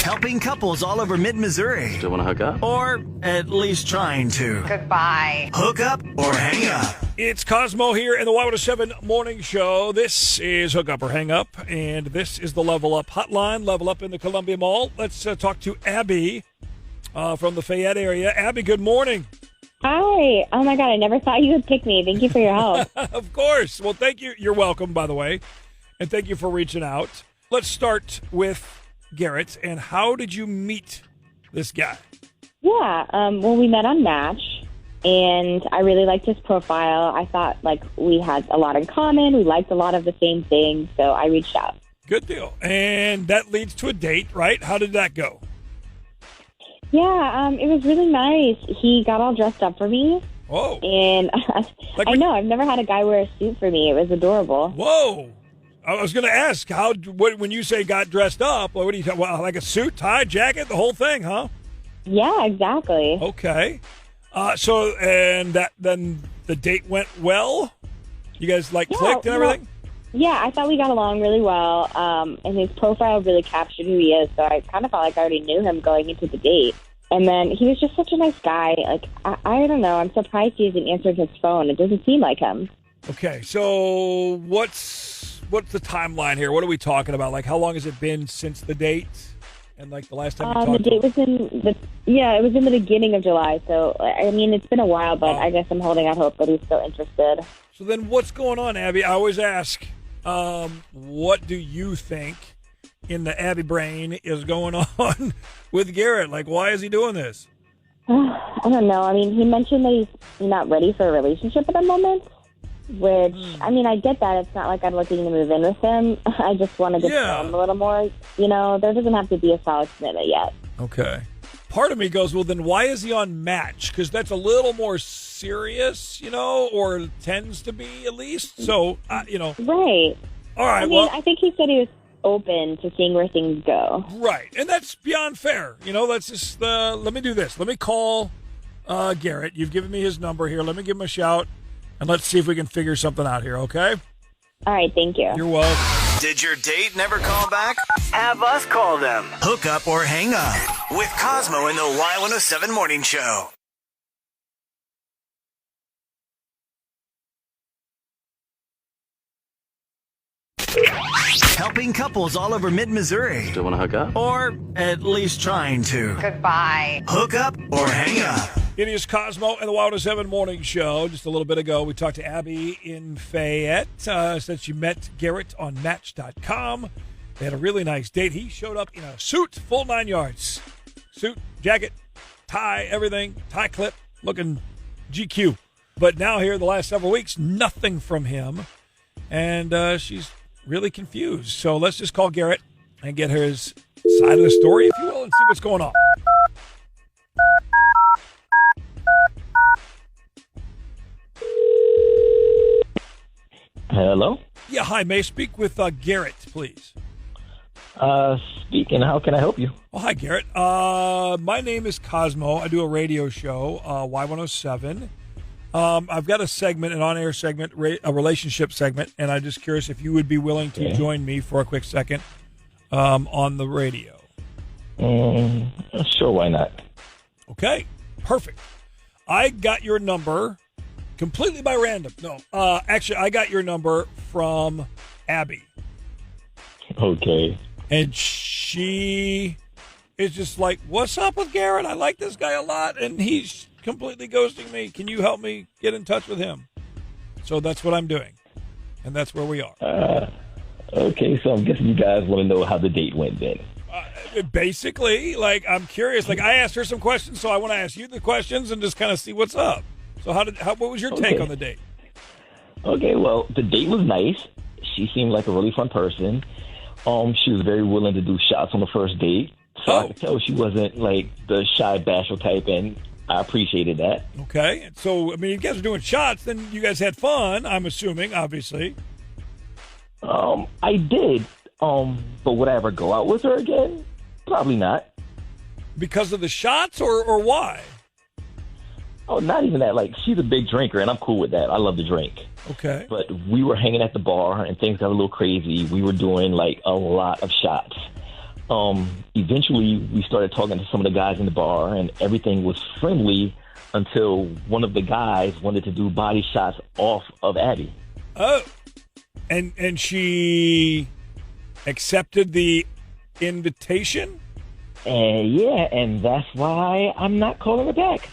Helping couples all over mid-Missouri. Still want to hook up? Or at least trying to. Goodbye. Hook up or hang up. It's Cosmo here in the Y107 Morning Show. This is Hook Up or Hang Up, and this is the Level Up Hotline. Level Up in the Columbia Mall. Let's talk to Abby from the Fayette area. Abby, good morning. Hi. Oh, my God. I never thought you would pick me. Thank you for your help. Of course. Well, thank you. You're welcome, by the way, and thank you for reaching out. Let's start with Garrett, and how did you meet this guy? Yeah. Well, we met on Match, and I really liked his profile. I thought, we had a lot in common. We liked a lot of the same things, so I reached out. Good deal. And that leads to a date, right? How did that go? Yeah, it was really nice. He got all dressed up for me. Whoa. And I know, I've never had a guy wear a suit for me. It was adorable. Whoa. I was going to ask, when you say got dressed up, what do you talking about? Like a suit, tie, jacket, the whole thing, huh? Yeah, exactly. Okay. Then the date went well? You guys, clicked and everything? Yeah, I thought we got along really well, and his profile really captured who he is, so I kind of felt like I already knew him going into the date. And then he was just such a nice guy. I don't know, I'm surprised he hasn't answered his phone. It doesn't seem like him. Okay, so what's the timeline here? What are we talking about? How long has it been since the date? And the last time you talked? The date was it was in the beginning of July. So I mean, it's been a while, but I guess I'm holding out hope that he's still interested. So then, what's going on, Abby? I always ask, what do you think in the Abby brain is going on with Garrett? Why is he doing this? I don't know. I mean, he mentioned that he's not ready for a relationship at the moment. Which, I mean, I get that. It's not like I'm looking to move in with him. I just want to get to know him a little more. There doesn't have to be a solid commitment yet. Okay. Part of me goes, well, then why is he on Match? Because that's a little more serious, or tends to be at least. So, Right. All right, I mean, I think he said he was open to seeing where things go. Right. And that's beyond fair. Let's just, let me do this. Let me call Garrett. You've given me his number here. Let me give him a shout. And let's see if we can figure something out here, okay? All right, thank you. You're welcome. Did your date never call back? Have us call them. Hook up or hang up with Cosmo in the Y107 Morning Show. Helping couples all over mid-Missouri. Still want to hook up? Or at least trying to. Goodbye. Hook up or hang up. It is Cosmo and the Y107 Morning Show. Just a little bit ago, we talked to Abby in Fayette. Said she met Garrett on Match.com. They had a really nice date. He showed up in a suit, full 9 yards. Suit, jacket, tie, everything, tie clip, looking GQ. But now here, the last several weeks, nothing from him. And she's really confused. So let's just call Garrett and get his side of the story, if you will, and see what's going on. Hello? Yeah, hi. May I speak with Garrett, please? Speaking. How can I help you? Oh, hi, Garrett. My name is Cosmo. I do a radio show, Y107. I've got a segment, an on-air segment, a relationship segment, and I'm just curious if you would be willing to join me for a quick second on the radio. Sure, why not? Okay, perfect. I got your number completely by random. No, actually, I got your number from Abby. Okay. And she is just like, what's up with Garrett? I like this guy a lot, and he's completely ghosting me. Can you help me get in touch with him? So that's what I'm doing, and that's where we are. Okay, so I'm guessing you guys want to know how the date went then. Basically, I'm curious. I asked her some questions, so I want to ask you the questions and just kind of see what's up. So what was your take on the date? Okay, well, the date was nice. She seemed like a really fun person. She was very willing to do shots on the first date. So I could tell she wasn't the shy, bashful type, and I appreciated that. Okay. So, I mean, if you guys are doing shots, then you guys had fun, I'm assuming, obviously. I did. But would I ever go out with her again? Probably not. Because of the shots or why? Oh, not even that. She's a big drinker, and I'm cool with that. I love to drink. Okay. But we were hanging at the bar, and things got a little crazy. We were doing, a lot of shots. Eventually, we started talking to some of the guys in the bar, and everything was friendly until one of the guys wanted to do body shots off of Abby. Oh, and she accepted the invitation? And that's why I'm not calling her back.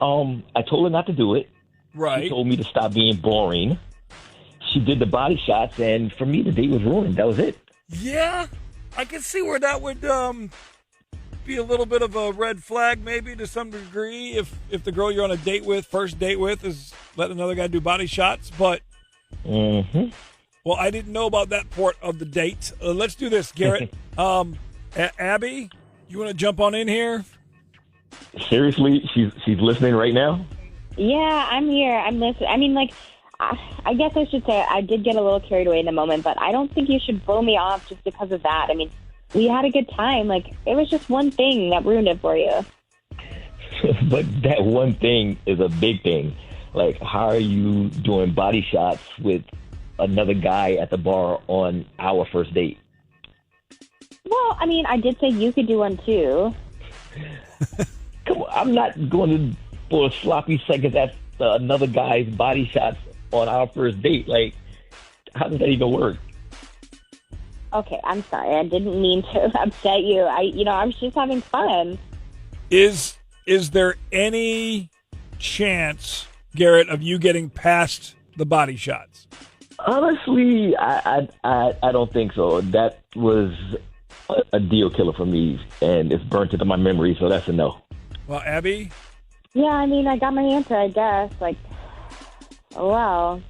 I told her not to do it. Right. She told me to stop being boring. She did the body shots, and for me, the date was ruined. That was it. Yeah, I can see where that would be a little bit of a red flag, maybe to some degree, if the girl you're on a date with, first date with, is letting another guy do body shots. But well, I didn't know about that part of the date. Let's do this, Garrett. Abby, you want to jump on in here? Seriously, she's listening right now. Yeah, I'm here. I'm listening. I mean, like, I guess I should say I did get a little carried away in the moment, but I don't think you should blow me off just because of that. I mean, we had a good time. Like, it was just one thing that ruined it for you. But that one thing is a big thing. Like, how are you doing body shots with another guy at the bar on our first date? Well, I mean, I did say you could do one too. Come on, I'm not going to for sloppy seconds at another guy's body shots on our first date. Like, how does that even work? Okay, I'm sorry. I didn't mean to upset you. I was just having fun. Is there any chance, Garrett, of you getting past the body shots? Honestly, I don't think so. That was a deal killer for me, and it's burnt into my memory, so that's a no. Well, Abby? Yeah, I mean, I got my answer, I guess. Like, oh, wow.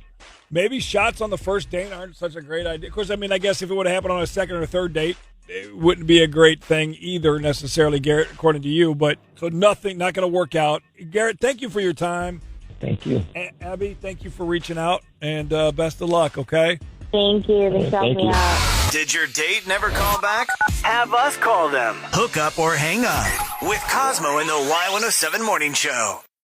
Maybe shots on the first date aren't such a great idea. Of course, I mean, I guess if it would have happened on a second or third date, it wouldn't be a great thing either necessarily, Garrett, according to you. But so nothing, not going to work out. Garrett, thank you for your time. Thank you. Abby, thank you for reaching out, and best of luck, okay? Thank you. Thanks for helping me out. Did your date never call back? Have us call them. Hook up or hang up with Cosmo in the Y107 Morning Show.